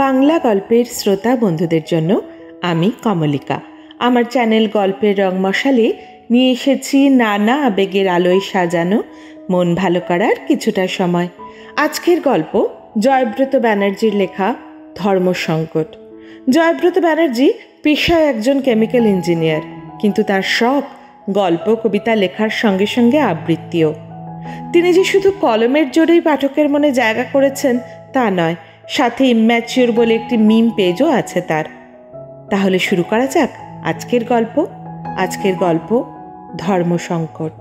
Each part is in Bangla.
বাংলা গল্পের শ্রোতা বন্ধুদের জন্য আমি কমলিকা আমার চ্যানেল গল্পের রং মশালে নিয়ে এসেছি নানা আবেগের আলোয় সাজানো মন ভালো করার কিছুটা সময়। আজকের গল্প জয়ব্রত ব্যানার্জির লেখা ধর্মসংকট। জয়ব্রত ব্যানার্জি পেশায় একজন কেমিক্যাল ইঞ্জিনিয়ার, কিন্তু তার শখ গল্প কবিতা লেখার সঙ্গে সঙ্গে আবৃত্তিও। তিনি যে শুধু কলমের জোরেই পাঠকের মনে জায়গা করেছেন তা নয়, সাথে ইম্যাচিওর বলে একটি মিম পেজও আছে তার। তাহলে শুরু করা যাক আজকের গল্প। আজকের গল্প ধর্মসংকট।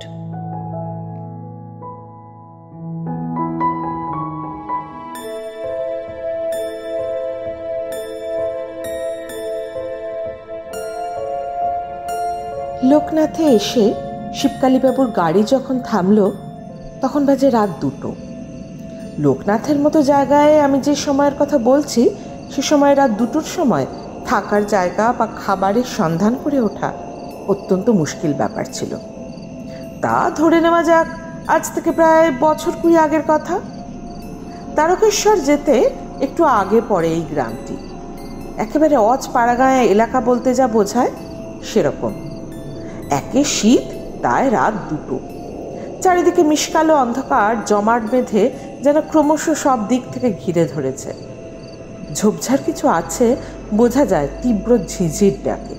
লোকনাথে এসে শিবকালীবাবুর গাড়ি যখন থামল তখন বাজে রাত 2টো। লোকনাথের মতো জায়গায় আমি যে সময়ের কথা বলছি সে সময় রাত 2টোর সময় থাকার জায়গা বা খাবারের সন্ধান করে ওঠা অত্যন্ত মুশকিল ব্যাপার ছিল। তা ধরে নেওয়া যাক আজ থেকে প্রায় বছর 20 আগের কথা। তারকেশ্বর যেতে একটু আগে পড়ে এই গ্রামটি। একেবারে অজপাড়াগাঁয়ে এলাকা বলতে যা বোঝায় সেরকম। একে শীত, তাই রাত 2টো। চারিদিকে মিশকালো অন্ধকার জমাট বেঁধে যেন ক্রমশ সব দিক থেকে ঘিরে ধরেছে। ঝোপঝাড় কিছু আছে বোঝা যায় তীব্র ঝিঝির ডাকে।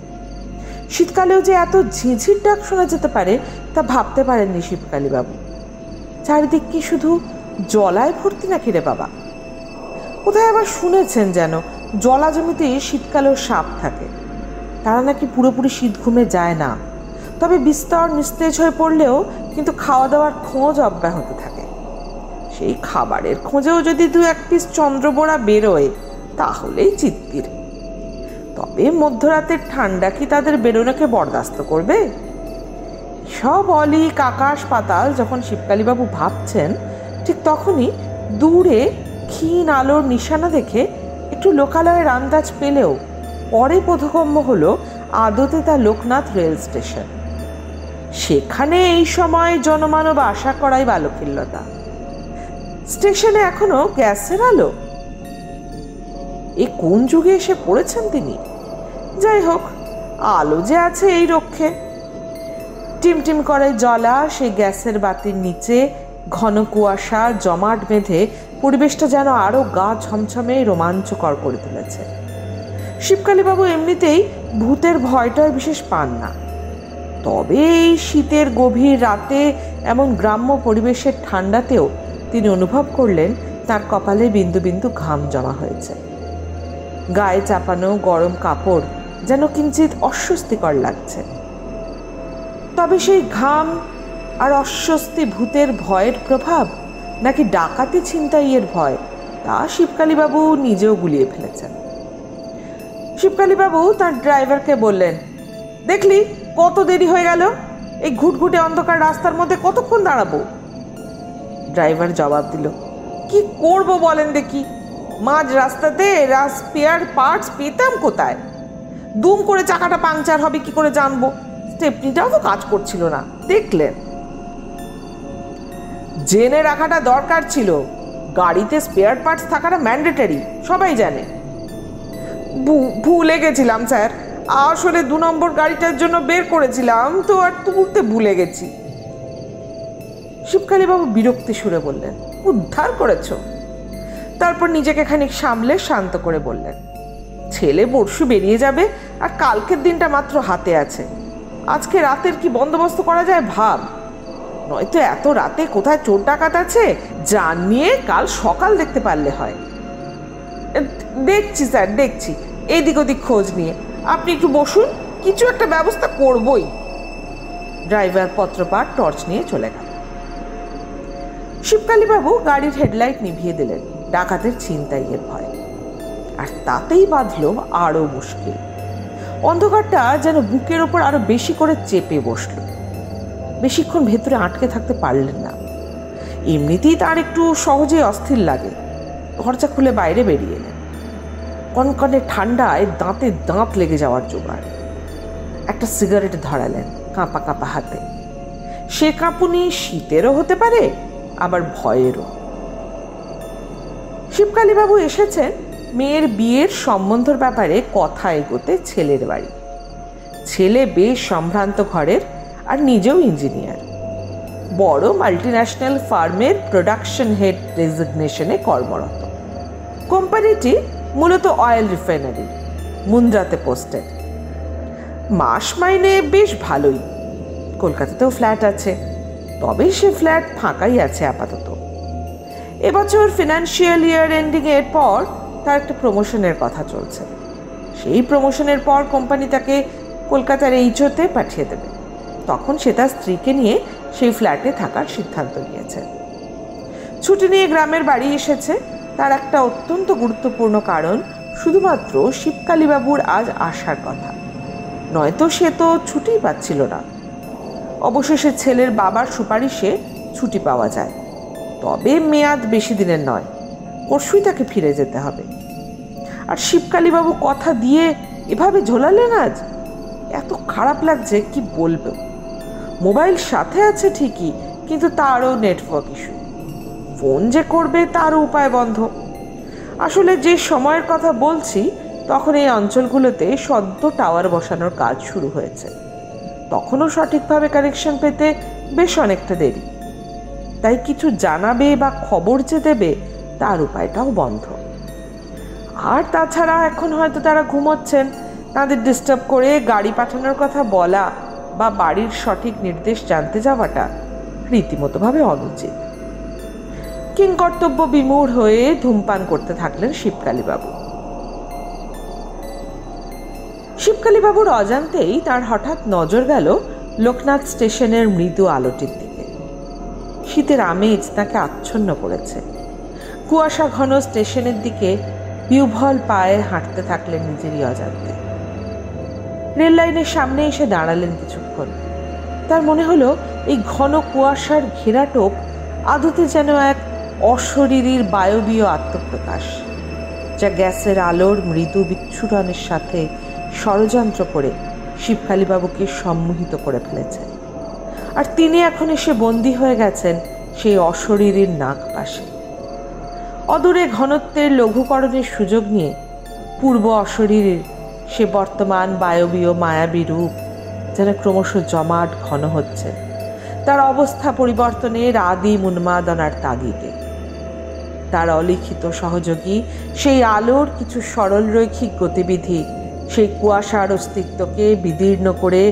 শীতকালেও যে এত ঝিঝির ডাক শোনা যেতে পারে তা ভাবতে পারেননি শিবকালীবাবু। চারিদিক কি শুধু জলায় ভর্তি নাকি রে বাবা? কোথায় আবার শুনেছেন যেন জলা জমিতে শীতকালেও সাপ থাকে। তারা নাকি পুরোপুরি শীত ঘুমে যায় না, তবে বিস্তর নিস্তেজ হয়ে পড়লেও কিন্তু খাওয়া দাওয়ার খোঁজ অব্যাহত থাকে। সেই খাবারের খোঁজেও যদি 2-1 পিস চন্দ্রবোড়া বেরোয় তাহলেই চিত্তির। তবে মধ্যরাতের ঠান্ডা কি তাদের বেরোনোকে বরদাস্ত করবে? সব অলিক আকাশ পাতাল যখন শিবকালীবাবু ভাবছেন, ঠিক তখনই দূরে ক্ষীণ আলোর নিশানা দেখে একটু লোকালয়ের আন্দাজ পেলেও পরে বোধগম্য হলো আদতে তা লোকনাথ রেল স্টেশন। সেখানে এই সময় জনমানব আশা করাই বালকিল্লতা। স্টেশনে এখনো গ্যাসের আলো। এ কোন যুগে এসে পড়েছেন তিনি? যাই হোক, আলো যে আছে এই রক্ষে। টিমটিম করে জ্বলা সেই গ্যাসের বাতির নিচে ঘন কুয়াশা জমাট বেঁধে পরিবেশটা যেন আরো গা ছমছমে রোমাঞ্চকর করে তুলেছে। শিবকালীবাবু এমনিতেই ভূতের ভয়টাই বিশেষ পান না, তবে এই শীতের গভীর রাতে এমন গ্রাম্য পরিবেশের ঠান্ডাতেও তিনি অনুভব করলেন তার কপালে বিন্দু বিন্দু ঘাম জমা হয়েছে। গায়ে চাপানো গরম কাপড় যেন কিঞ্চিত অস্বস্তিকর লাগছে। তবে সেই ঘাম আর অস্বস্তি ভূতের ভয়ের প্রভাব নাকি ডাকাতি ছিনতাইয়ের ভয়, তা শিবকালীবাবু নিজেও গুলিয়ে ফেলেছেন। শিবকালীবাবু তার ড্রাইভারকে বললেন, দেখলি কত দেরি হয়ে গেল, এই ঘুটঘুটে অন্ধকার রাস্তার মধ্যে কতক্ষণ দাঁড়াবো? ড্রাইভার জবাব দিল, কি করব বলেন দেখি, মাঝ রাস্তাতে স্পেয়ার পার্টস পেতাম কোথায়? দুম করে চাকাটা পাংচার হবে কি করে জানবো? স্টেপনিটাও তো কাজ করছিল না, দেখলেন? জেনে রাখাটা দরকার ছিল, গাড়িতে স্পেয়ার পার্টস থাকাটা ম্যান্ডেটরি, সবাই জানে। ভুলে গেছিলাম স্যার, আসলে 2 নম্বর গাড়িটার জন্য বের করেছিলাম তো আর তুলতে ভুলে গেছি। শিবকালীবাবু বিরক্তি সুরে বললেন, উদ্ধার করেছ? তারপর নিজেকে খানিক সামলে শান্ত করে বললেন, ছেলে পরশু বেরিয়ে যাবে আর কালকের দিনটা মাত্র হাতে আছে। আজকে রাতের কি বন্দোবস্ত করা যায় ভাব, নয়তো এত রাতে কোথায় চোর ডাকাত আছে জান নিয়ে কাল সকাল দেখতে পারলে হয়। দেখছি স্যার, দেখছি, এদিক ওদিক খোঁজ নিয়ে। আপনি একটু বসুন, কিছু একটা ব্যবস্থা করবই। ড্রাইভার পত্রপাঠ টর্চ নিয়ে চলে গেল। শিবকালীবাবু গাড়ির হেডলাইট নিভিয়ে দিলেন ডাকাতের ছিনতাইয়ের ভয়। আর তাতেই বাঁধল আরো মুশকিল। অন্ধকারটা যেন বুকের ওপর আরো বেশি করে চেপে বসল। বেশিক্ষণ ভেতরে আটকে থাকতে পারলেন না। এমনিতেই তার একটু সহজেই অস্থির লাগে। দরজা খুলে বাইরে বেরিয়ে এলেন। কনকনে ঠান্ডায় দাঁতে দাঁত লেগে যাওয়ার জোগাড়। একটা সিগারেট ধরালেন কাঁপা কাঁপা হাতে। সে কাঁপুনি শীতেরও হতে পারে, আবার ভয়েরও। শিবকালীবাবু এসেছেন মেয়ের বিয়ের সম্বন্ধের ব্যাপারে কথা এগোতে ছেলের বাড়ি। ছেলে বেশ সম্ভ্রান্ত ঘরের আর নিজেও ইঞ্জিনিয়ার। বড় মাল্টিন্যাশনাল ফার্মের প্রোডাকশন হেড ডেজিগনেশনে কর্মরত। কোম্পানিটি মূলত অয়েল রিফাইনারি, মুন্দ্রাতে পোস্টেড। মাস মাইনে বেশ ভালোই। কলকাতাতেও ফ্ল্যাট আছে, তবে সে ফ্ল্যাট ফাঁকাই আছে আপাতত। এবছর ফিনান্সিয়াল ইয়ার এন্ডিং এর পর তার একটা প্রমোশনের কথা চলছে। সেই প্রমোশনের পর কোম্পানি তাকে কলকাতার এইচওতে পাঠিয়ে দেবে। তখন সে তার স্ত্রীকে নিয়ে সেই ফ্ল্যাটে থাকার সিদ্ধান্ত নিয়েছে। ছুটি নিয়ে গ্রামের বাড়ি এসেছে তার একটা অত্যন্ত গুরুত্বপূর্ণ কারণ, শুধুমাত্র শিবকালীবাবুর আজ আসার কথা, নয়তো সে তো ছুটিই পাচ্ছিল না। অবশেষে ছেলের বাবার সুপারিশে ছুটি পাওয়া যায়, তবে মেয়াদ বেশি দিনের নয়, পরশুই তাকে ফিরে যেতে হবে। আর শিবকালীবাবু কথা দিয়ে এভাবে ঝোলালেন আজ, এত খারাপ লাগছে কি বলবো। মোবাইল সাথে আছে ঠিকই, কিন্তু তারও নেটওয়ার্ক ইস্যু। ফোন যে করবে তারও উপায় বন্ধ। আসলে যে সময়ের কথা বলছি তখন এই অঞ্চলগুলোতে সদ্য টাওয়ার বসানোর কাজ শুরু হয়েছে। তখনও সঠিকভাবে কানেকশন পেতে বেশ অনেকটা দেরি। তাই কিছু জানাবে বা খবর যে দেবে তার উপায়টাও বন্ধ। আর তাছাড়া এখন হয়তো তারা ঘুমোচ্ছেন, তাদের ডিস্টার্ব করে গাড়ি পাঠানোর কথা বলা বা বাড়ির সঠিক নির্দেশ জানতে যাওয়াটা রীতিমতোভাবে অনুচিত। কিংকর্তব্য বিমূঢ় হয়ে ধূমপান করতে থাকলেন শিবকালীবাবু। শিবকালীবাবুর অজান্তেই তার হঠাৎ নজর গেল লোকনাথ স্টেশনের মৃদু আলোটির দিকে। শীতের আমেজ তাকে আচ্ছন্ন করেছে। কুয়াশা ঘন স্টেশনের দিকে বিহ্বল পায়ে হাঁটতে থাকলেন নিজেরই অজান্তে। রেল লাইনের সামনে এসে দাঁড়ালেন কিছুক্ষণ। তার মনে হলো এই ঘন কুয়াশার ঘেরাটোপ আদতে যেন এক অশরীরীর বায়বীয় আত্মপ্রকাশ, যা গ্যাসের আলোর মৃদু বিচ্ছুরণের সাথে ষড়যন্ত্র করে শিবকালীবাবুকে সম্মোহিত করে ফেলেছে। আর তিনি এখন এসে বন্দী হয়ে গেছেন সেই অশরীরীর নাক পাশে। অদূরে ঘনত্বের লঘুকরণের সুযোগ নিয়ে পূর্ব অশরীরীর সে বর্তমান বায়বীয় মায়াবী রূপ যেন ক্রমশ জমাট ঘন হচ্ছে, তার অবস্থা পরিবর্তনের আদিম উন্মাদনার তাগিদে। তার অলিখিত সহযোগী সেই আলোর কিছু সরল রৈখিক গতিবিধি সেই কুয়াশার অস্তিত্বকে বিদীর্ণ করে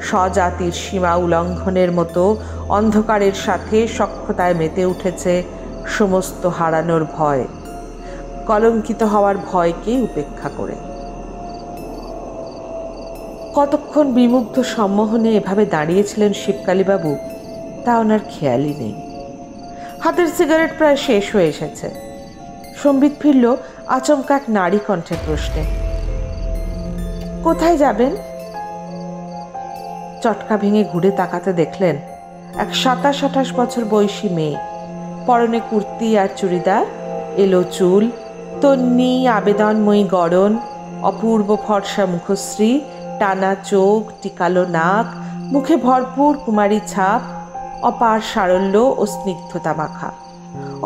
স্বজাতির সীমা উল্লঙ্ঘনের মতো অন্ধকারের সাথে সখ্যতায় মেতে উঠেছে সমস্ত হারানোর ভয়, কলঙ্কিত হওয়ার ভয়কে উপেক্ষা করে। কতক্ষণ বিমুগ্ধ সম্মোহনে এভাবে দাঁড়িয়েছিলেন শিবকালীবাবু তা ওনার খেয়ালই নেই। হাতের সিগারেট প্রায় শেষ হয়ে এসেছে। সম্বিত ফিরল আচমকা এক নারী কণ্ঠের প্রশ্নে। কোথায় যাবেন? চটকা ভেঙে ঘুরে তাকাতে দেখলেন এক 27-28 বছর বয়সী মেয়ে, পরনে কুর্তি আর চুড়িদার, এলো চুল, তন্নি আবেদনময়ী গড়ন, অপূর্ব ফর্সা মুখশ্রী, টানা চোখ, টিকালো নাক, মুখে ভরপুর কুমারী ছাপ, অপার সারল্য ও স্নিগ্ধতা মাখা।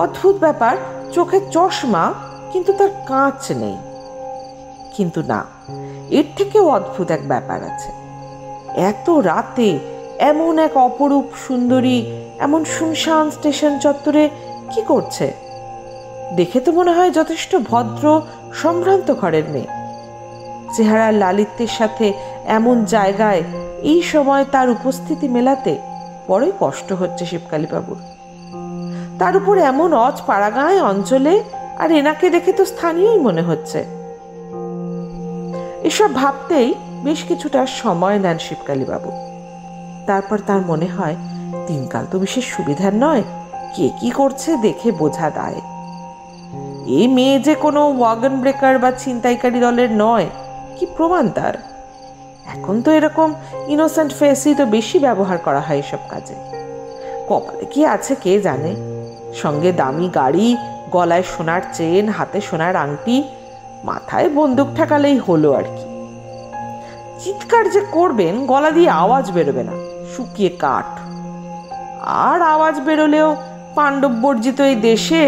অদ্ভুত ব্যাপার, চোখে চশমা কিন্তু তার কাঁচ নেই। কিন্তু না, এর থেকেও অদ্ভুত এক ব্যাপার আছে। এত রাতে এমন এক অপরূপ সুন্দরী এমন শুনশান স্টেশন চত্বরে কি করছে? দেখে তো মনে হয় যথেষ্ট ভদ্র সম্ভ্রান্ত ঘরের মেয়ে। চেহারার লালিত্যের সাথে এমন জায়গায় এই সময় তার উপস্থিতি মেলাতে বড়ই কষ্ট হচ্ছে শিবকালীবাবুর। তার উপর এমন পাড়াগাঁয় অঞ্চলে, আর এনাকে দেখে তো স্থানীয়ই মনে হচ্ছে। এসব ভাবতেই বেশ কিছুটা সময় নেন শিবকালীবাবু। তারপর তার মনে হয় দিনকাল তো বিশেষ সুবিধার নয়, কে কি করছে দেখে বোঝা দায়। এই মেয়ে যে কোনো ওয়াগন ব্রেকার বা ছিনতাইকারী দলের নয় কি প্রমাণ তার? এখন তো এরকম ইনোসেন্ট ফেসই তো বেশি ব্যবহার করা হয় এসব কাজে। কপালে কি আছে কে জানে। সঙ্গে দামি গাড়ি, গলায় সোনার চেন, হাতে সোনার আংটি, মাথায় বন্দুক ঠেকালেই হলো আর কি। চিৎকার যে করবেন গলা দিয়ে আওয়াজ বেরোবে না, শুকিয়ে কাঠ। আর আওয়াজ বেরোলেও পাণ্ডব বর্জিত এই দেশে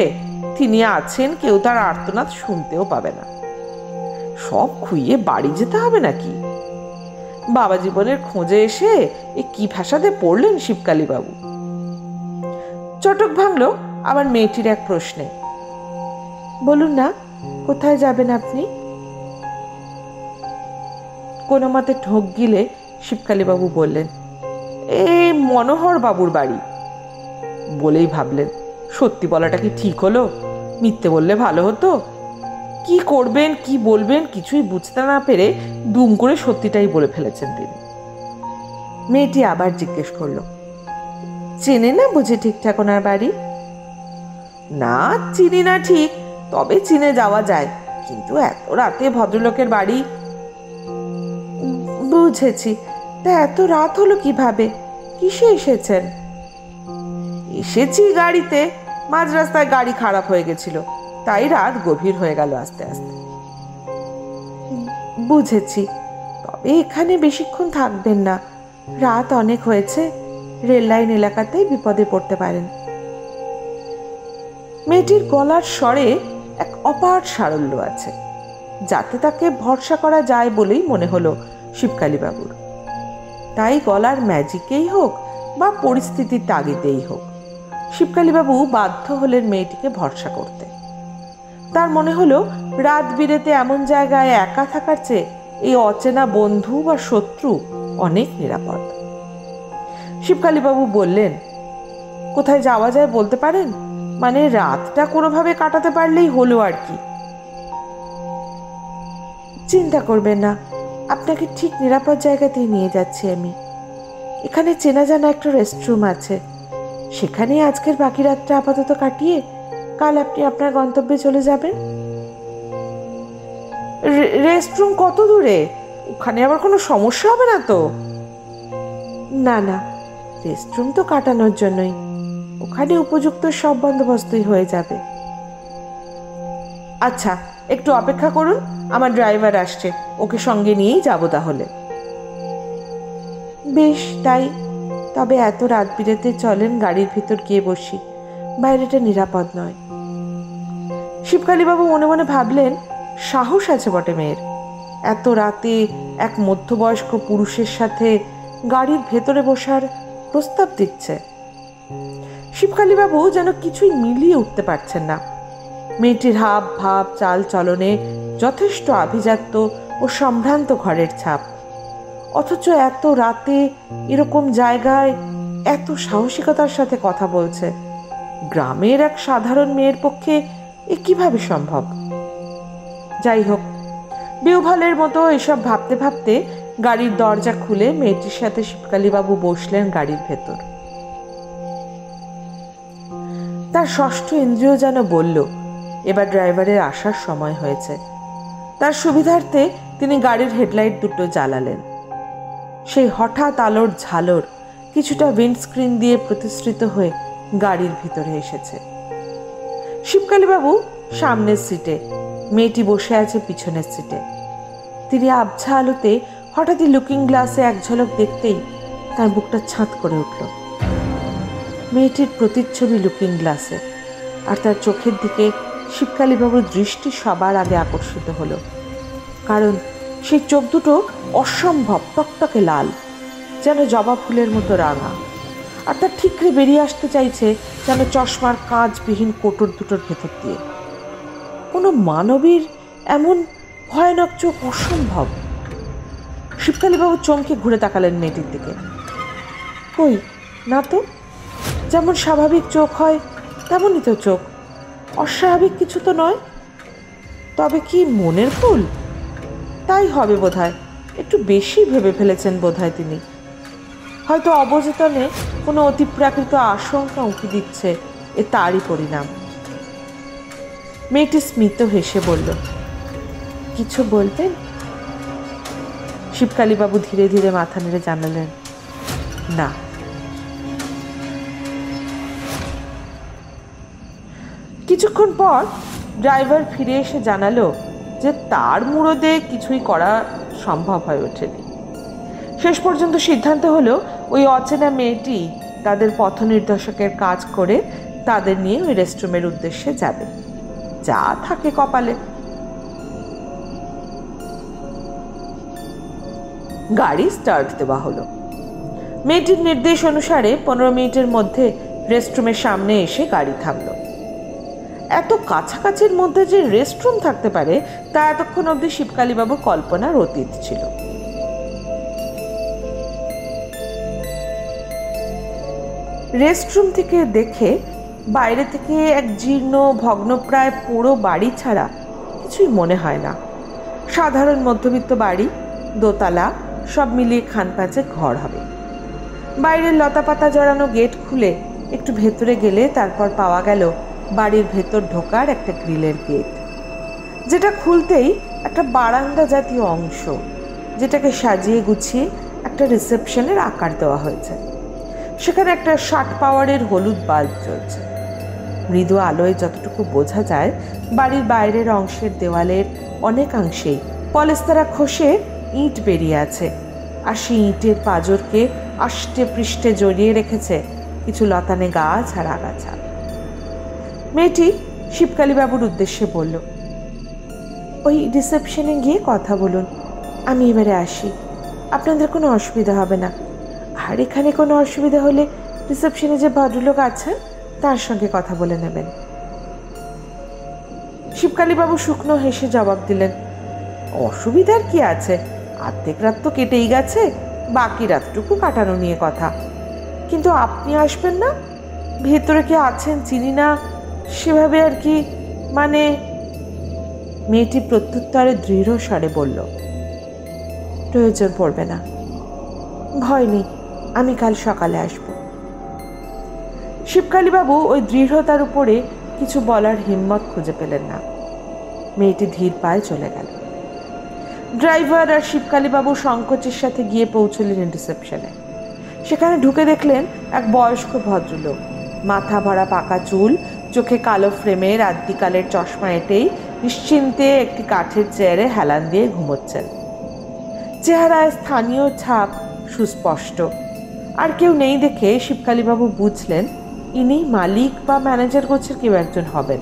তিনি আছেন, কেউ তার আর্তনাদ শুনতেও পাবে না। সব খুইয়ে বাড়ি যেতে হবে নাকি? বাবা জীবনের খোঁজে এসে এ কি ফ্যাসাদে পড়লেন শিবকালী বাবু। চটক ভাঙল আবার মেয়েটির এক প্রশ্নে। বলুন না, কোথায় যাবেন আপনি? কোনো মতে ঢোক গিলে শিবকালী বাবু বললেন, এই মনোহর বাবুর বাড়ি। বলেই ভাবলেন, সত্যি বলাটা কি ঠিক হলো? মিথ্যে বললে ভালো হতো। কি করবেন কি বলবেন কিছুই বুঝতে না পেরে দুম করে সত্যিটাই বলে ফেলেছেন তিনি। মেয়েটি আবার জিজ্ঞেস করলো, চেনে না বুঝি ঠিকঠাক ওনার বাড়ি? না, চিনি না ঠিক, তবে চিনে যাওয়া যায়, কিন্তু এত রাতে ভদ্রলোকের বাড়ি। বুঝেছি, তা এত রাত হলো কিভাবে? কিসে এসেছেন? এসেছি গাড়িতে, মাঝ রাস্তায় গাড়ি খারাপ হয়ে গেছিল, তাই রাত গভীর হয়ে গেল আস্তে আস্তে। বুঝেছি, তবে এখানে বেশিক্ষণ থাকবেন না, রাত অনেক হয়েছে, রেল লাইন এলাকাতেই বিপদে পড়তে পারেন। মেয়েটির গলার স্বরে এক অপার সারল্য আছে, যাতে তাকে ভরসা করা যায় বলেই মনে হলো শিবকালী বাবুর। তাই গলার ম্যাজিকেই হোক বা পরিস্থিতির তাগিদেই হোক, শিবকালী বাবু বাধ্য হলেন মেয়েটিকে ভরসা করতে। তার মনে হলো রাত বিরেতে এমন জায়গায় একা থাকার চেয়ে এই অচেনা বন্ধু বা শত্রু অনেক নিরাপদ। শিবকালী বাবু বললেন, কোথায় যাওয়া যায় বলতে পারেন? মানে রাতটা কোনোভাবে কাটাতে পারলেই হলো আর কি। চিন্তা করবেন না, আপনাকে ঠিক নিরাপদ জায়গাতেই নিয়ে যাচ্ছি আমি। এখানে চেনা জানা একটা রেস্টরুম আছে, সেখানেই আজকের বাকি রাতটা আপাতত কাটিয়ে কাল আপনি আপনার গন্তব্যে চলে যাবেন। রেস্টরুম কত দূরে? ওখানে আবার কোনো সমস্যা হবে না তো? না না, রেস্টরুম তো কাটানোর জন্যই, ওখানে উপযুক্ত সব বন্দোবস্তই হয়ে যাবে। আচ্ছা, একটু অপেক্ষা করুন, আমার ড্রাইভার আসছে, ওকে সঙ্গে নিয়েই যাব তাহলে। বেশ তাই, তবে এত রাত বিরেতে চলেন গাড়ির ভিতর গিয়ে বসি, বাইরেটা নিরাপদ নয়। শিবকালী বাবু মনে মনে ভাবলেন, সাহস আছে বটে মেয়ের, এত রাতে এক মধ্যবয়স্ক পুরুষের সাথে গাড়ির ভেতরে বসার প্রস্তাব দিচ্ছে। শিবকালী বাবু যেন কিছুই মিলিয়ে উঠতে পারছেন না। মেয়েটির হাব ভাব চাল চলনে যথেষ্ট আভিজাত্য ও সম্ভ্রান্ত ঘরের ছাপ, অথচ এত রাতে এরকম জায়গায় এত সাহসিকতার সাথে কথা বলছে। গ্রামের এক সাধারণ মেয়ের পক্ষে এ কিভাবে সম্ভব? যাই হোক, বিউভালের মতো এসব ভাবতে ভাবতে গাড়ির দরজা খুলে মেয়েটির সাথে শিবকালী বাবু বসলেন গাড়ির ভেতর। তার ষষ্ঠ ইন্দ্রিয় যেন বলল, এবার ড্রাইভারের আসার সময় হয়েছে। তার সুবিধার্থে তিনি গাড়ির হেডলাইট দুটো জ্বালালেন। সেই হঠাৎ আলোর ঝালর কিছুটা উইন্ডস্ক্রিন দিয়ে প্রতিসৃত হয়ে গাড়ির ভিতরে এসেছে। শিবকালী বাবু সামনের সিটে, মেয়েটি বসে আছে পিছনের সিটে। তিনি আবছা আলোতে হঠাৎই লুকিং গ্লাসে এক ঝলক দেখতেই তার বুকটা ছাঁত করে উঠল। মেয়েটির প্রতিচ্ছবি লুকিং গ্লাসে, আর তার চোখের দিকে শিবকালী বাবুর দৃষ্টি সবার আগে আকর্ষিত হলো, কারণ সেই চোখ দুটো অসম্ভব টকটকে লাল, যেন জবা ফুলের মতো রাঙা, আর তার ঠিকরে বেরিয়ে আসতে চাইছে যেন চশমার কাঁচবিহীন কোটর দুটোর ভেতর দিয়ে। কোনো মানবীর এমন ভয়ানক চোখ অসম্ভব। শিবকালী বাবু চমকে ঘুরে তাকালেন মেয়েটির দিকে। কই না তো, যেমন স্বাভাবিক চোখ হয় তেমনই তো চোখ, অস্বাভাবিক কিছু তো নয়। তবে কি মনের ভুল? তাই হবে বোধহয়, একটু বেশি ভেবে ফেলেছেন বোধহয় তিনি। হয়তো অবচেতনে কোনো অতিপ্রাকৃত আশঙ্কা উঁকি দিচ্ছে, এ তারই পরিণাম। মেয়েটি স্মিত হেসে বলল, কিছু বলবেন? শিবকালী বাবু ধীরে ধীরে মাথা নেড়ে জানালেন, না। কিছুক্ষণ পর ড্রাইভার ফিরে এসে জানালো যে তার মুরদে কিছুই করা সম্ভব হয়ে ওঠেনি। শেষ পর্যন্ত সিদ্ধান্ত হলো ওই অচেনা মেয়েটি তাদের পথ নির্দেশকের কাজ করে তাদের নিয়ে ওই রেস্টরুমের উদ্দেশ্যে যাবে, যা থাকে কপালে। গাড়ি স্টার্ট দেওয়া হলো। মেয়েটির নির্দেশ অনুসারে 15 মিনিটের মধ্যে রেস্টরুমের সামনে এসে গাড়ি থামলো। এত কাছাকাছির মধ্যে যে রেস্টরুম থাকতে পারে তা এতক্ষণ অবধি শিবকালীবাবুর কল্পনার অতীত ছিল। রেস্টরুম থেকে দেখে বাইরে থেকে এক জীর্ণ ভগ্নপ্রায় পুরো বাড়ি ছাড়া কিছুই মনে হয় না। সাধারণ মধ্যবিত্ত বাড়ি, দোতলা, সব মিলিয়ে খানপাঁচে ঘর হবে। বাইরের লতাপাতা জড়ানো গেট খুলে একটু ভেতরে গেলে তারপর পাওয়া গেল বাড়ির ভেতর ঢোকার একটা গ্রিলের গেট, যেটা খুলতেই একটা বারান্দা জাতীয় অংশ, যেটাকে সাজিয়ে গুছিয়ে একটা রিসেপশনের আকার দেওয়া হয়েছে। সেখানে একটা 60 পাওয়ারের হলুদ বাল্ব জ্বলছে। মৃদু আলোয় যতটুকু বোঝা যায় বাড়ির বাইরের অংশের দেওয়ালের অনেকাংশেই পলেস্তারা খসে ইট বেরিয়ে আছে, আর সেই ইটের পাঁজরকে আষ্টে পৃষ্ঠে জড়িয়ে রেখেছে কিছু লতানে গাছ আর আগাছা। মেয়েটি শিবকালীবাবুর উদ্দেশ্যে বলল, ওই রিসেপশনে গিয়ে কথা বলুন, আমি এবারে আসি, আপনাদের কোনো অসুবিধা হবে না। আর এখানে কোনো অসুবিধা হলে রিসেপশনে যে ভদ্রলোক আছেন তার সঙ্গে কথা বলে নেবেন। শিবকালীবাবু শুকনো হেসে জবাব দিলেন, অসুবিধার কি আছে, অর্ধেক রাত তো কেটেই গেছে, বাকি রাতটুকু কাটানো নিয়ে কথা। কিন্তু আপনি আসবেন না? ভেতরে কে আছেন চিনি না, সেভাবে আর কি, মানে। মেয়েটি প্রত্যুত্তরে দৃঢ় স্বরে বলল, প্রয়োজন পড়বে না, ভয় নেই, আমি কাল সকালে আসব। শিবকালীবাবু ওই দৃঢ়তার উপরে কিছু বলার হিম্মত খুঁজে পেলেন না। মেয়েটি ধীর পায়ে চলে গেল। ড্রাইভার আর শিবকালীবাবু সংকোচের সাথে গিয়ে পৌঁছলেন রিসেপশনে। সেখানে ঢুকে দেখলেন এক বয়স্ক ভদ্রলোক, মাথা ভরা পাকা চুল, চোখে কালো ফ্রেমের আদ্যিকালের চশমা এঁটেই নিশ্চিন্তে একটি কাঠের চেয়ারে হেলান দিয়ে ঘুমোচ্ছেন। চেহারায় স্থানীয় ছাপ সুস্পষ্ট। আর কেউ নেই দেখে শিবকালীবাবু বুঝলেন ইনি মালিক বা ম্যানেজার গোছের কেউ একজন হবেন।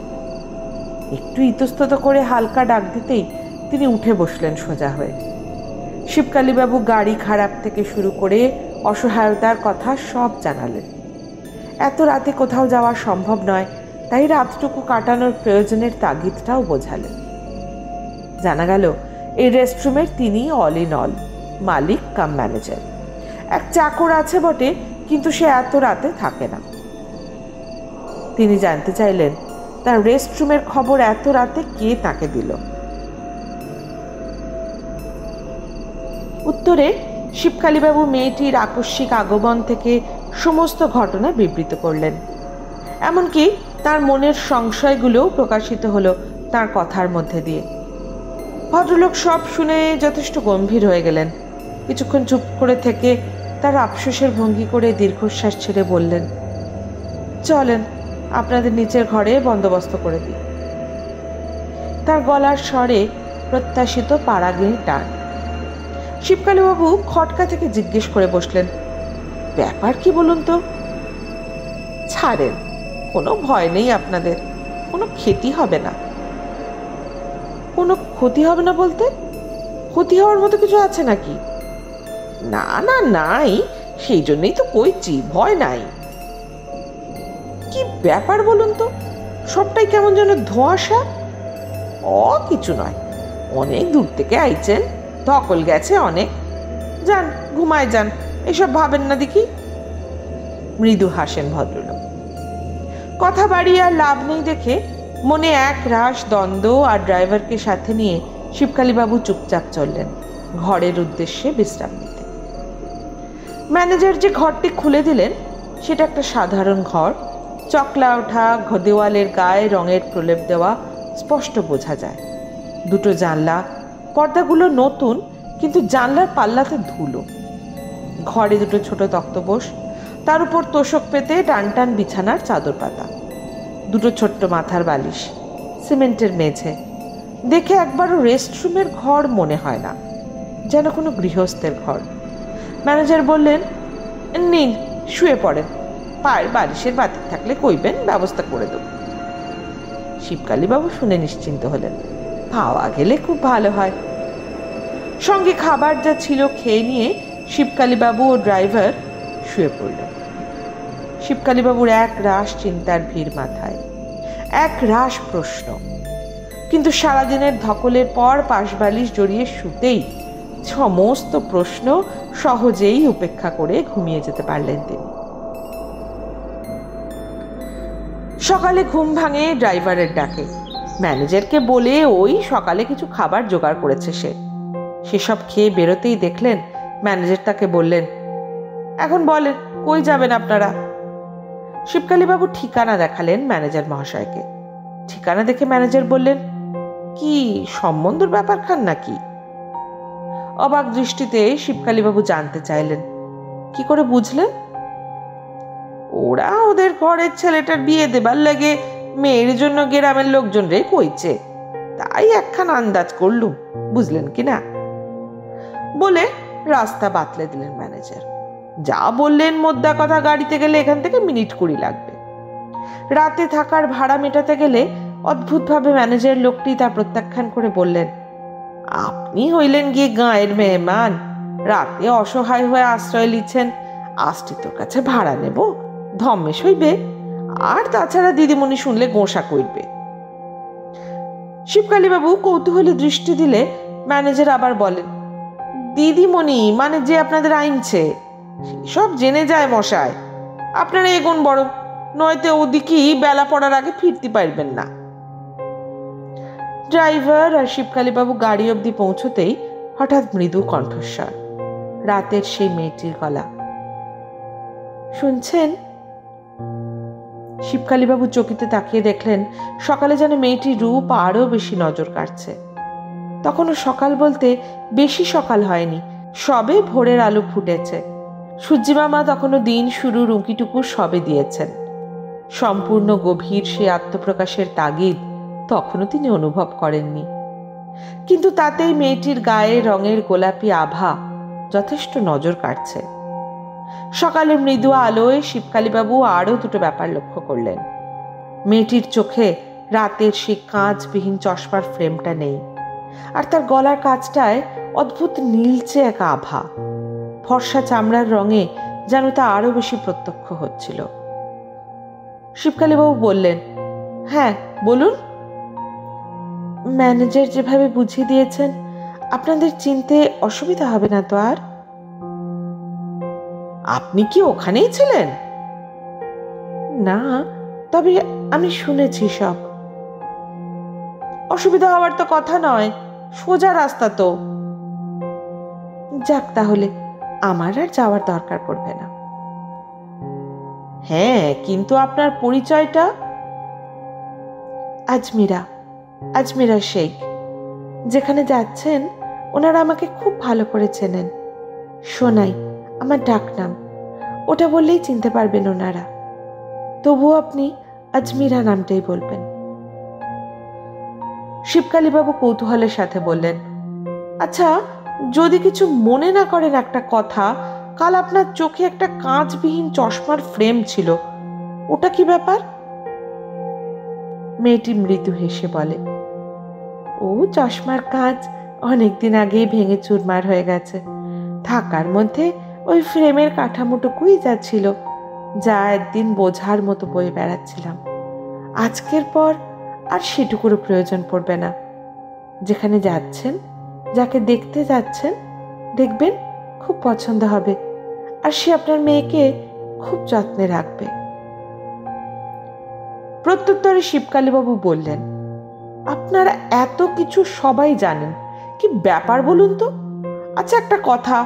একটু ইতস্তত করে হালকা ডাক দিতেই তিনি উঠে বসলেন সোজা হয়ে। শিবকালীবাবু গাড়ি খারাপ থেকে শুরু করে অসহায়তার কথা সব জানালেন। এত রাতে কোথাও যাওয়া সম্ভব নয়, তাই রাতটুকু কাটানোর প্রয়োজনের তাগিদটাও বোঝালেন। জানা গেল এই রেস্টরুমের তিনি অল ইন অল, মালিক কাম ম্যানেজার। এক চাকর আছে বটে, কিন্তু সে এত রাতে থাকে না। তিনি জানতে চাইলেন তার রেস্টরুমের খবর এত রাতে কে তাকে দিল। উত্তরে শিবকালীবাবু মেয়েটির আকস্মিক আগমন থেকে সমস্ত ঘটনা বিবৃত করলেন। এমনকি তার মনের সংশয়গুলোও প্রকাশিত হলো তার কথার মধ্যে দিয়ে। ভদ্রলোক সব শুনে যথেষ্ট গম্ভীর হয়ে গেলেন। কিছুক্ষণ চুপ করে থেকে তার আফসোসের ভঙ্গি করে দীর্ঘশ্বাস ছেড়ে বললেন, চলেন, আপনাদের নিচের ঘরে বন্দোবস্ত করে দিই। তার গলার স্বরে প্রত্যাশিত পাড়াগের টান। শিবকালীবাবু খটকা থেকে জিজ্ঞেস করে বসলেন, ব্যাপার কি বলুন তো? ছাড়েন, কোনো ভয় নেই আপনাদের, কোনো ক্ষতি হবে না। কোনো ক্ষতি হবে না বলতে? ক্ষতি হওয়ার মতো কিছু আছে নাকি? না না, নাই, সেই জন্যই তো কইছি, ভয় নাই। কি ব্যাপার বলুন তো? সবটাই কেমন যেন ধোঁয়াশা। কিছু নয়, অনেক দূর থেকে আইছেন, ধকল গেছে অনেক। যান, ঘুমায় যান, এসব ভাবেন না দেখি। মৃদু হাসেন ভদ্রলোক। কথা বাড়িয়ে আর লাভ নেই দেখে মনে এক রাশ দ্বন্দ্ব আর ড্রাইভারকে সাথে নিয়ে শিবকালীবাবু চুপচাপ চললেন ঘরের উদ্দেশ্যে বিশ্রাম নিতে। ম্যানেজার যে ঘরটি খুলে দিলেন সেটা একটা সাধারণ ঘর। চকলা ওঠা দেওয়ালের গায়ে রঙের প্রলেপ দেওয়া স্পষ্ট বোঝা যায়। দুটো জানলা, পর্দাগুলো নতুন, কিন্তু জানলার পাল্লাতে ধুলো। ঘরে দুটো ছোট তক্তপোষ, তার উপর তোষক পেতে টান টান বিছানার চাদর পাতা, দুটো ছোট্ট মাথার বালিশ, সিমেন্টের মেঝে। দেখে একবারও রেস্টরুমের ঘর মনে হয় না, যেন কোনো গৃহস্থের ঘর। ম্যানেজার বললেন, নিন, শুয়ে পড়েন, পায়ের বালিশের বাতিক থাকলে কইবেন, ব্যবস্থা করে দেব। শিবকালীবাবু শুনে নিশ্চিন্ত হলেন, পাওয়া গেলে খুব ভালো হয়। সঙ্গে খাবার যা ছিল খেয়ে নিয়ে শিবকালীবাবু ও ড্রাইভার শুয়ে পড়লেন। শিবকালীবাবুর এক রাশ চিন্তার ভিড় মাথায়, এক রাশ প্রশ্ন, কিন্তু সারাদিনের ধকলের পর পাশবালিশ জড়িয়ে শুতেই সমস্ত প্রশ্ন সহজেই উপেক্ষা করে ঘুমিয়ে যেতে পারলেন তিনি। সকালে ঘুম ভাঙে ড্রাইভারের ডাকে। ম্যানেজারকে বলে ওই সকালে কিছু খাবার জোগাড় করেছে সেসব খেয়ে বেরোতেই দেখলেন ম্যানেজার তাকে বললেন, এখন বলেন কই যাবেন আপনারা? শিবকালীবাবু ঠিকানা দেখালেন ম্যানেজার মহাশয়কে। ঠিকানা দেখে ম্যানেজার বললেন, কি সম্বন্ধের ব্যাপার খান নাকি? অবাক দৃষ্টিতে শিবকালীবাবু জানতে চাইলেন, কি করে বুঝলেন? ওরা ওদের ঘরের ছেলেটার বিয়ে দেবার লাগে মেয়ের জন্য গ্রামের লোকজন রে কইছে, তাই একখান আন্দাজ করলুম, বুঝলেন কিনা? বলে রাস্তা বাতলে দিলেন ম্যানেজার। যা বললেন মোদ্দা কথা, গাড়িতে গেলে এখান থেকে মিনিট 20 লাগবে। রাতে থাকার ভাড়া মেটাতে গেলে অদ্ভুতভাবে ম্যানেজার লোকটি তা প্রত্যাখ্যান করে বললেন, আপনি হইলেন গিয়ে গাঁয়ের মেহমান, রাতে অসহায় হয়ে আশ্রয় নিচ্ছেন, আশ্রিতর কাছে ভাড়া নেব, ধম্মেশ হইবে, আর তাছাড়া দিদিমণি শুনলে গোঁসা করবে। শিবকালীবাবু কৌতূহলী দৃষ্টি দিলে ম্যানেজার আবার বলেন, দিদিমণি মানে যে আপনাদের আইনছে, সব জেনে যায় মশাই, আপনারা এগোন বড়, নয়তো ওদিকেই বেলা পড়ার আগে ফিরতে পারবেন না। ড্রাইভার আর শিবকালীবাবু গাড়ি অবধি পৌঁছতেই হঠাৎ মৃদু কণ্ঠস্বর, রাতের সেই মেয়েটির গলা। শুনছেন? শিবকালীবাবু চকিতে তাকিয়ে দেখলেন সকালে যেন মেয়েটির রূপ আরো বেশি নজর কাটছে। তখনও সকাল বলতে বেশি সকাল হয়নি, সবে ভোরের আলো ফুটেছে। সূর্যিমামা তখনও দিন শুরুর উঁকিটুকু সবে দিয়েছেন। সম্পূর্ণ গভীর সে আত্মপ্রকাশের তাগিদ তখনও তিনি অনুভব করেননি, কিন্তু তাতেই মেয়েটির গায়ে রঙের গোলাপি আভা যথেষ্ট নজর কাটছে। সকালে মৃদু আলোয় শিবকালীবাবু আরো দুটো ব্যাপার লক্ষ্য করলেন। মেয়েটির চোখে রাতের সেই কাঁচবিহীন চশমার ফ্রেমটা নেই, আর তার গলার কাছটায় অদ্ভুত নীলচে এক আভা, ফর্সা চামড়ার রঙে যেন তা আরো বেশি প্রত্যক্ষ হচ্ছিল। শিবকালীবাবু বললেন, হ্যাঁ বলুন। ম্যানেজার যেভাবে বুঝিয়ে দিয়েছেন, আপনাদের চিনতে অসুবিধা হবে না তো আর? আপনি কি ওখানেই ছিলেন? না, তবে আমি শুনেছি সব। অসুবিধা হওয়ার তো কথা নয়, সোজা রাস্তা তো। যাক, তাহলে আমার আর যাওয়ার দরকার পড়বে না। হ্যাঁ, কিন্তু আপনার পরিচয়টা? আজমিরা শেখ। যেখানে যাচ্ছেন ওনারা আমাকে খুব ভালো করে চেনেন। সোনাই আমার ডাক নাম, ওটা বললেই চিনতে পারবেন ওনারা। তবুও আপনি আজমিরা নামটাই বলবেন। শিবকালীবাবু কৌতূহলের সাথে বললেন, আচ্ছা, যদি কিছু মনে না করেন একটা কথা, কাল আপনার চোখে একটা কাঁচবিহীন চশমার ফ্রেম ছিল, ওটা কি ব্যাপার? মেয়েটি মৃদু হেসে বলে, ও চশমার কাঁচ অনেকদিন আগেই ভেঙে চুরমার হয়ে গেছে। থাকার মধ্যে ওই ফ্রেমের কাঠামোটুকুই যা ছিল, যা একদিন বোঝার মতো বয়ে বেড়াচ্ছিলাম। আজকের পর আর সেটুকুরও প্রয়োজন পড়বে না। যেখানে যাচ্ছেন, যাকে দেখতে যাচ্ছেন, দেখবেন খুব পছন্দ হবে, আর সে আপনার মেয়েকে খুব যত্নে রাখবে। প্রত্যুত্তরে শিবকালীবাবু বললেন, আপনারা এত কিছু সবাই জানেন, কি ব্যাপার বলুন তো? আচ্ছা একটা কথা,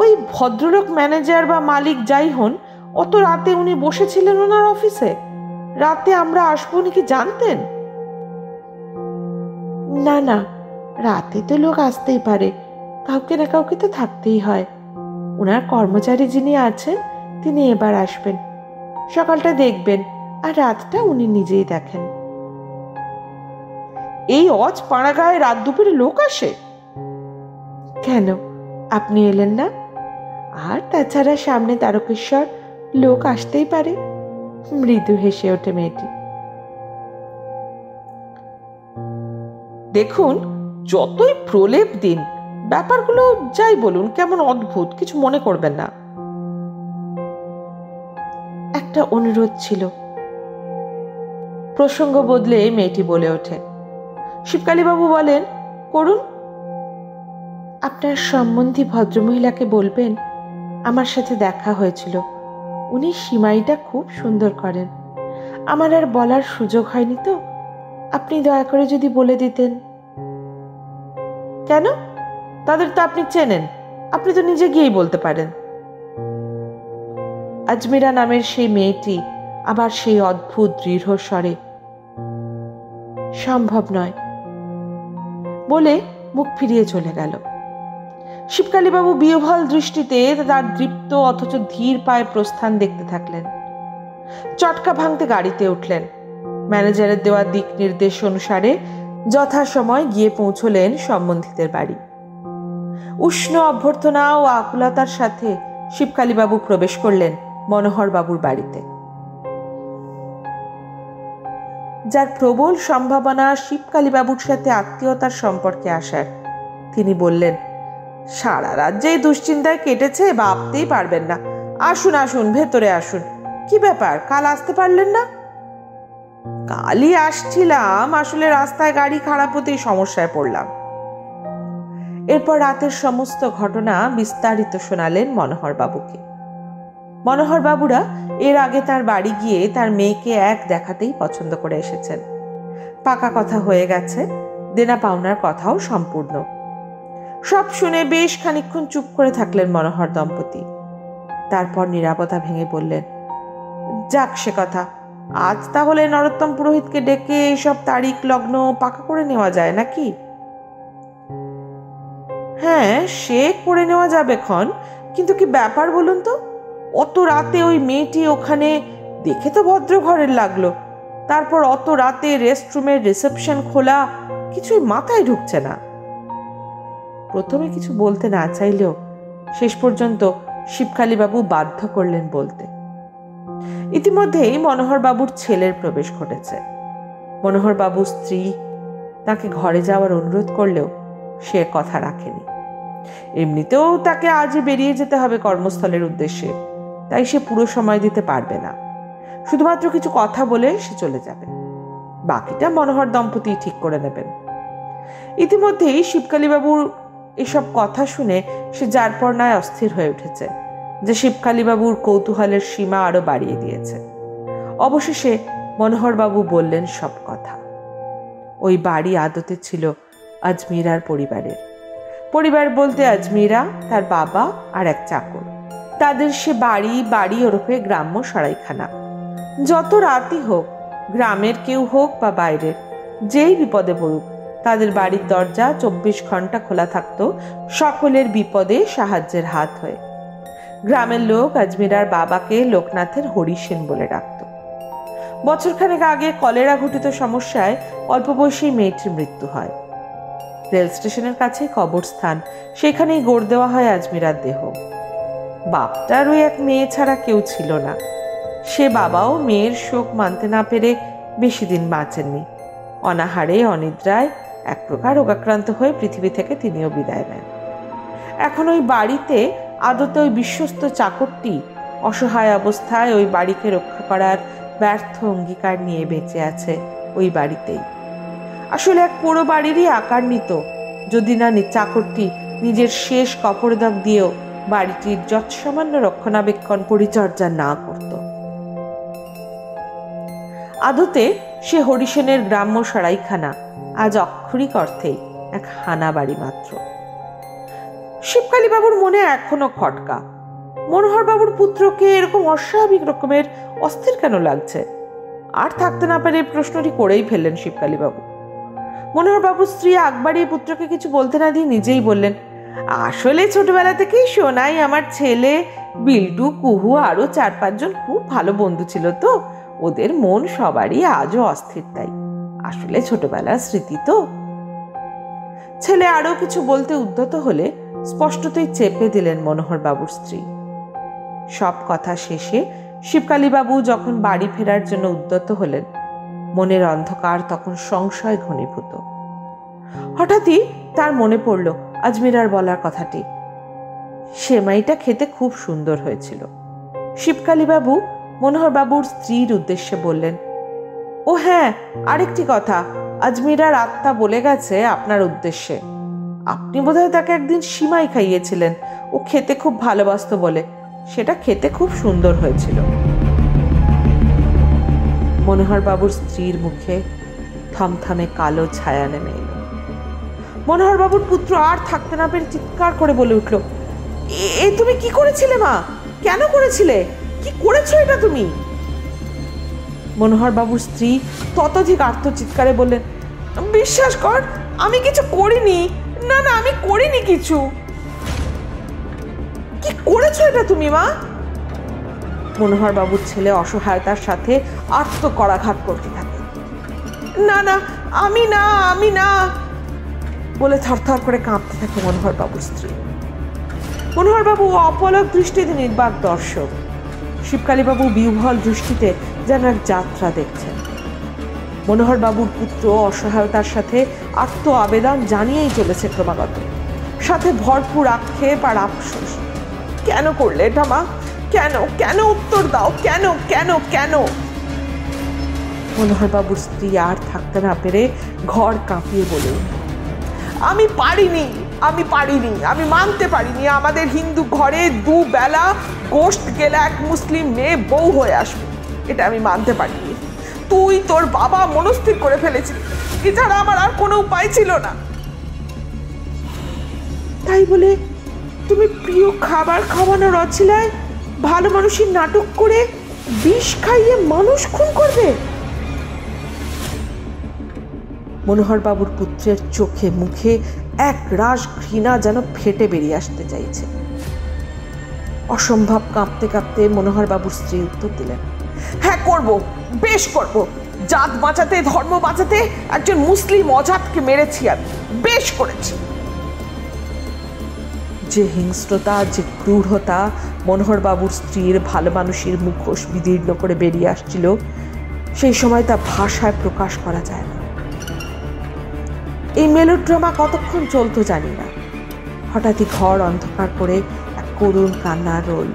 ওই ভদ্রলোক ম্যানেজার বা মালিক যাই হন, অত রাতে উনি বসেছিলেন ওনার অফিসে? রাতে আমরা আসবো নাকি জানতেন? না না, রাতে তো লোক আসতেই পারে, কাউকে না কাউকে তো থাকতেই হয়। ওনার কর্মচারী যিনি আছেন তিনি এবার আসবেন, সকালটা দেখবেন, আর রাতটা উনি নিজেই দেখেন। এই অজ পাড়াগাঁয়ে রাত দুপুরে লোক আসে? কেন, আপনি এলেন না? আর তাছাড়া সামনে তারকেশ্বর, লোক আসতেই পারে। মৃদু হেসে ওঠে মেয়েটি। দেখুন, যতই প্রলেপ দিন, ব্যাপারগুলো যাই বলুন কেমন অদ্ভুত, কিছু মনে করবেন না। একটা অনুরোধ ছিল। প্রসঙ্গ বদলে মেয়েটি বলে ওঠে। শিবকালীবাবু বলেন, করুন। আপনার সম্বন্ধী ভদ্রমহিলাকে বলবেন আমার সাথে দেখা হয়েছিল, উনি সিমাইটা খুব সুন্দর করেন। আমার আর বলার সুযোগ হয়নি তো, আপনি দয়া করে যদি বলে দিতেন। কেন? তাদের তো আপনি চেনেন, আপনি তো নিজে গিয়েই বলতে পারেন। আজমিরা নামের সেই মেয়েটি আবার সেই অদ্ভুত দৃঢ় স্বরে, সম্ভব নয় বলে মুখ ফিরিয়ে চলে গেল। শিবকালীবাবু বিহ্বল দৃষ্টিতে তার দৃপ্ত অথচ ধীর পায়ে প্রস্থান দেখতে থাকলেন। চটকা ভাঙতে গাড়িতে উঠলেন। ম্যানেজারের দেওয়া দিক নির্দেশ অনুসারে যথাসময় গিয়ে পৌঁছলেন সম্বন্ধীদের বাড়ি। উষ্ণ অভ্যর্থনা ও আকুলতার সাথে শিবকালীবাবু প্রবেশ করলেন মনোহরবাবুর বাড়িতে, যার প্রবল সম্ভাবনা শিবকালীবাবুর সাথে আত্মীয়তার সম্পর্কে আসার। তিনি বললেন, সারা রাজ্যে দুশ্চিন্তায় কেটেছে, ভাবতেই পারবেন না। আসুন আসুন, ভেতরে আসুন। কি ব্যাপার, কাল আসতে পারলেন না? কালই আসছিলাম, আসলে রাস্তায় গাড়ি খারাপ হতেই সমস্যায় পড়লাম। এরপর রাতের সমস্ত ঘটনা বিস্তারিত শোনালেন মনোহরবাবুকে। মনোহরবাবুরা এর আগে তার বাড়ি গিয়ে তার মেয়েকে এক দেখাতেই পছন্দ করে এসেছেন। পাকা কথা হয়ে গেছে, দেনা পাওনার কথাও সম্পূর্ণ। সব শুনে বেশ খানিকক্ষণ চুপ করে থাকলেন মনোহর দম্পতি। তারপর নীরবতা ভেঙে বললেন, যাক সে কথা, আজ তাহলে নরোত্তম পুরোহিতকে ডেকে এইসব তারিখ লগ্ন পাকা করে নেওয়া যায় নাকি? হ্যাঁ, সে করে নেওয়া যাবে ক্ষণ, কিন্তু কি ব্যাপার বলুন তো? অত রাতে ওই মেয়েটি ওখানে, দেখে তো ভদ্র ঘরের লাগলো। তারপর অত রাতে রেস্টরুমের রিসেপশন খোলা, কিছুই মাথায় ঢুকছে না। প্রথমে কিছু বলতে না চাইলেও শেষ পর্যন্ত শিবকালীবাবু বাধ্য করলেন বলতে। ইতিমধ্যেই মনোহরবাবুর ছেলের প্রবেশ ঘটেছে। মনোহরবাবুর স্ত্রী তাকে ঘরে যাওয়ার অনুরোধ করলেও সে কথা রাখেনি। এমনিতেও তাকে আজই বেরিয়ে যেতে হবে কর্মস্থলের উদ্দেশ্যে, তাই সে পুরো সময় দিতে পারবে না। শুধুমাত্র কিছু কথা বলে সে চলে যাবে, বাকিটা মনোহর দম্পতি ঠিক করে নেবেন। ইতিমধ্যেই শিবকালীবাবুর এসব কথা শুনে সে যার পর নয় অস্থির হয়ে উঠেছে, যে শিবকালীবাবুর কৌতূহলের সীমা আরো বাড়িয়ে দিয়েছে। অবশেষে মনোহরবাবু বললেন সব কথা। ওই বাড়ি আদতে ছিল আজমিরার পরিবারের। পরিবার বলতে আজমিরা, তার বাবা আর এক চাকর। তাদের সে বাড়ি ওরফে গ্রাম্য সরাইখানা। যত রাতই হোক, গ্রামের কেউ হোক বা বাইরের, যেই বিপদে পড়ুক, তাদের বাড়ির দরজা 24 ঘন্টা খোলা থাকতো সকলের বিপদে সাহায্যের হাত হয়ে। গ্রামের লোক আজমিরার বাবাকে লোকনাথের হরিসেন বলে ডাকত। বছরখানেক আগে কলেরা ঘটিত সমস্যায় অল্প বয়সী মেয়েটির মৃত্যু হয়। রেল স্টেশনের কাছে কবরস্থান, সেখানেই গড়ে দেওয়া হয় আজমিরার দেহ। বাপটার ওই এক মেয়ে ছাড়া কেউ ছিল না। সে বাবাও মেয়ের শোক মানতে না পেরে বেশি দিন বাঁচেননি। অনাহারে অনিদ্রায় এক প্রকার রোগাক্রান্ত হয়ে পৃথিবী থেকে তিনিও বিদায় নেন। এখন ওই বাড়িতে আদতে ওই বিশ্বস্ত চাকরটি অসহায় অবস্থায় ওই বাড়িকে রক্ষা করার ব্যর্থ অঙ্গীকার নিয়ে বেঁচে আছে ওই বাড়িতেই। আসলে এক পুরো বাড়িরই আকার নিত, যদি না চাকরটি নিজের শেষ কপরদাগ দিয়েও বাড়িটির যৎসামান্য রক্ষণাবেক্ষণ পরিচর্যা না করত। আদতে সে হরিসেনের গ্রাম্য সরাইখানা আজ অক্ষরিক অর্থেই এক হানা বাড়ি মাত্র। শিবকালীবাবুর মনে এখনো খটকা, মনোহরবাবুর পুত্রকে এরকম অস্বাভাবিক রকমের অস্থির কেন লাগছে। আর থাকতে না পারে প্রশ্নটি করেই ফেললেন শিবকালীবাবু। মনোহরবাবুর স্ত্রী আকবাড়ি পুত্রকে কিছু বলতে না দিয়ে নিজেই বললেন, আসলে ছোটবেলা থেকেই শোনাই আমার ছেলে বিল্টু, কুহু আরো 4-5 জন খুব ভালো বন্ধু ছিল তো, ওদের মন সবারই আজও অস্থির। তাই আসলে ছোটবেলার স্মৃতি তো। ছেলে আরো কিছু বলতে উদ্যত হলে স্পষ্টতই চেপে দিলেন মনোহরবাবুর স্ত্রী। সব কথা শেষে শিবকালীবাবু যখন বাড়ি ফেরার জন্য উদ্যত হলেন, মনের অন্ধকার তখন সংশয় ঘনীভূত। হঠাৎই তার মনে পড়ল আজমিরার বলার কথাটি। সেমাইটা খেতে খুব সুন্দর হয়েছিল। শিবকালীবাবু মনোহরবাবুর স্ত্রীর উদ্দেশ্যে বললেন, ও হ্যাঁ, আরেকটি কথা, আজমিরার আত্মা বলে গেছে আপনার উদ্দেশ্যে। আপনি বোধহয় তাকে একদিন সিমাই খাইয়েছিলেন, ও খেতে খুব ভালোবাসত বলে। সেটা খেতে খুব সুন্দর হয়েছিল। মনোহরবাবুর স্ত্রীর মুখে থমথমে কালো ছায়া নেমে এলো। মনোহরবাবুর পুত্র আর থাকতে না পেরে চিৎকার করে বলে উঠল, এ তুমি কি করেছিলে মা? কেন করেছিলে? কি করেছো এটা তুমি? মনোহরবাবুর স্ত্রী ততোধিক আর্তচিৎকারে বললেন, বিশ্বাস কর, আমি কিছু করিনি। না না, আমি করিনি কিছু। কি করেছো এটা তুমি মা? মনোহরবাবুর ছেলে অসহায়তার সাথে আত্মকরাঘাত করতে থাকে। না না, আমি না, আমি না বলে থরথর করে কাঁপতে থাকে মনোহরবাবুর স্ত্রী। মনোহরবাবু অপলক দৃষ্টিতে নির্বাক দর্শক। শিবকালীবাবু বিহ্বল দৃষ্টিতে যেন এক যাত্রা দেখছেন। মনোহরবাবুর পুত্র অসহায়তার সাথে আত্ম আবেদন জানিয়েই চলেছে ক্রমাগত, সাথে ভরপুর আক্ষেপ আর আফসোস। কেন করলে এটা মা? কেন? কেন? উত্তর দাও, কেন কেন কেন? মনোহরবাবুর স্ত্রী আর থাকতে না পেরে ঘর কাঁপিয়ে বলে, আমি পারিনি, আমি পারিনি, আমি মানতে পারিনি আমাদের হিন্দু ঘরে দুবেলা গোশত গেলে এক মুসলিম মেয়ে বউ হয়ে আসবে। এটা আমি মানতে পারিনি। তুই তোর বাবা মনস্থির করে ফেলেছিলি, এছাড়া আমার আর কোনো উপায় ছিল না। তাই বলে তুমি প্রিয় খাবার খাওয়ানোর অছিলায় ভালো মানুষের নাটক করে বিষ খাইয়ে মানুষ খুন করবে? মনোহরবাবুর পুত্রের চোখে মুখে এক রাশ ঘৃণা যেন ফেটে বেরিয়ে আসতে চাইছে। অসম্ভব কাঁপতে কাঁপতে মনোহরবাবুর স্ত্রী উত্তর দিলেন, হ্যাঁ করব, বেশ করব। জাত বাঁচাতে, ধর্ম বাঁচাতে একজন মুসলিম অজাতকে মেরেছি আমি, বেশ করেছি। যে হিংস্রতা, যে ক্রূরতা মনোহরবাবুর স্ত্রীর ভালো মানুষের মুখোশ বিদীর্ণ করে বেরিয়ে আসছিল, সেই সময় তা ভাষায় প্রকাশ করা যায় না। এই মেলোড্রামা কতক্ষণ চলতো জানি না। হঠাৎই ঘর অন্ধকার করে এক করুণ কান্নার রোল,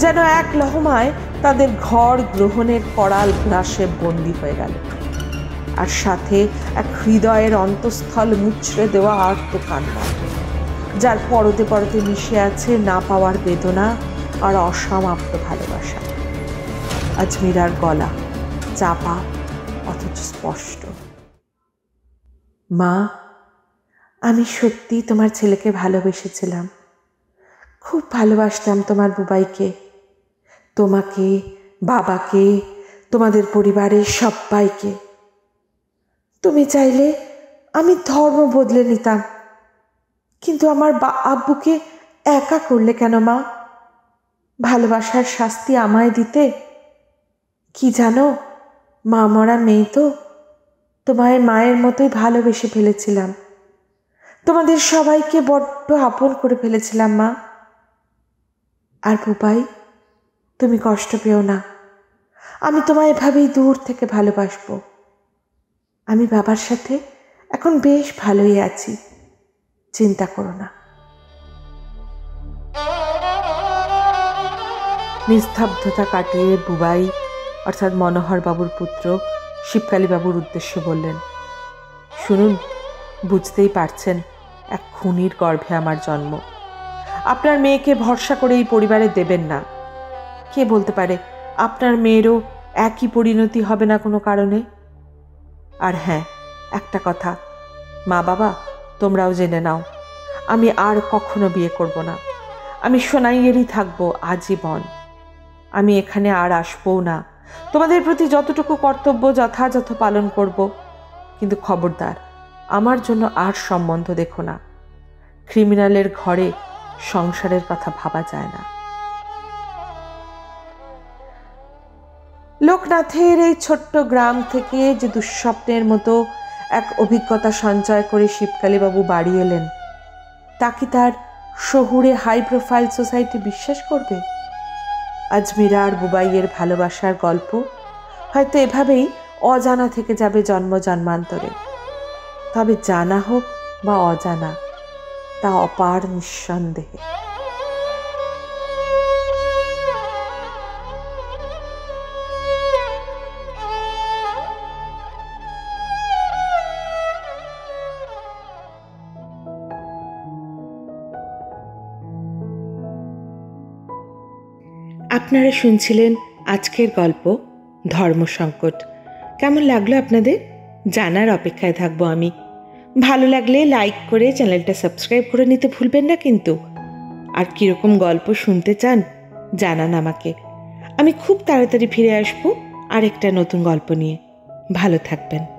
যেন এক লহমায় তাদের ঘর গ্রহণের করাল গ্রাসে বন্দী হয়ে গেল। আর সাথে এক হৃদয়ের অন্তঃস্থল মুচড়ে দেওয়া আর্ত কান্না, যার পরতে পরতে মিশে আছে না পাওয়ার বেদনা আর অসমাপ্ত ভালোবাসা। আজমিরার গলা চাপা অথচ স্পষ্ট, মা, আমি সত্যি তোমার ছেলেকে ভালোবেসেছিলাম, খুব ভালোবাসতাম তোমার বুবাইকে, তোমাকে, বাবাকে, তোমাদের পরিবারের সবাইকে। তুমি চাইলে আমি ধর্ম বদলে নিতাম, কিন্তু আমার আব্বুকে একা করলে কেন মা? ভালোবাসার শাস্তি আমায় দিতে? কি জানো, মা মরা মেয়ে তো, তোমায় মায়ের মতোই ভালোবেসে ফেলেছিলাম, তোমাদের সবাইকে বড্ড আপন করে ফেলেছিলাম মা। আর বুবাই, তুমি কষ্ট পেও না, আমি তোমায় এভাবেই দূর থেকে ভালোবাসবো। আমি বাবার সাথে এখন বেশ ভালোই আছি, চিন্তা করো না। নিস্তব্ধতা কাটিয়ে বুবাই অর্থাৎ মনোহরবাবুর পুত্র শিবকালীবাবুর উদ্দেশ্যে বললেন, শুনুন, বুঝতেই পারছেন এক খুনির গর্ভে আমার জন্ম। আপনার মেয়েকে ভরসা করে এই পরিবারে দেবেন না। কে বলতে পারে আপনার মেয়েরও একই পরিণতি হবে না কোনো কারণে। আর হ্যাঁ, একটা কথা, মা বাবা তোমরাও জেনে নাও, আমি আর কখনো বিয়ে করব না। আমি সোনাইয়েরই থাকবো আজীবন। আমি এখানে আর আসবও না। তোমাদের প্রতি যতটুকু কর্তব্য যথাযথ পালন করব, কিন্তু খবরদার আমার জন্য আর সম্বন্ধ দেখো না। ক্রিমিনালের ঘরে সংসারের কথা ভাবা যায় না। লোকনাথের এই ছোট্ট গ্রাম থেকে যে দুঃস্বপ্নের মতো এক অভিজ্ঞতা সঞ্চয় করে শিবকালীবাবু বাড়ি এলেন, তা কি তার শহুরে হাই প্রোফাইল সোসাইটি বিশ্বাস করবে? আজমিরা আর বুবাইয়ের ভালোবাসার গল্প হয়তো এভাবেই অজানা থেকে যাবে জন্ম জন্মান্তরে। তবে জানা হোক বা অজানা, তা অপার নিঃসন্দেহে। আপনারা শুনছিলেন আজকের গল্প ধর্মসংকট। কেমন লাগলো আপনাদের? জানার অপেক্ষায় থাকবো আমি। ভালো লাগলে লাইক করে চ্যানেলটা সাবস্ক্রাইব করে নিতে ভুলবেন না কিন্তু। আর কীরকম গল্প শুনতে চান জানান আমাকে। আমি খুব তাড়াতাড়ি ফিরে আসবো আরেকটা নতুন গল্প নিয়ে। ভালো থাকবেন।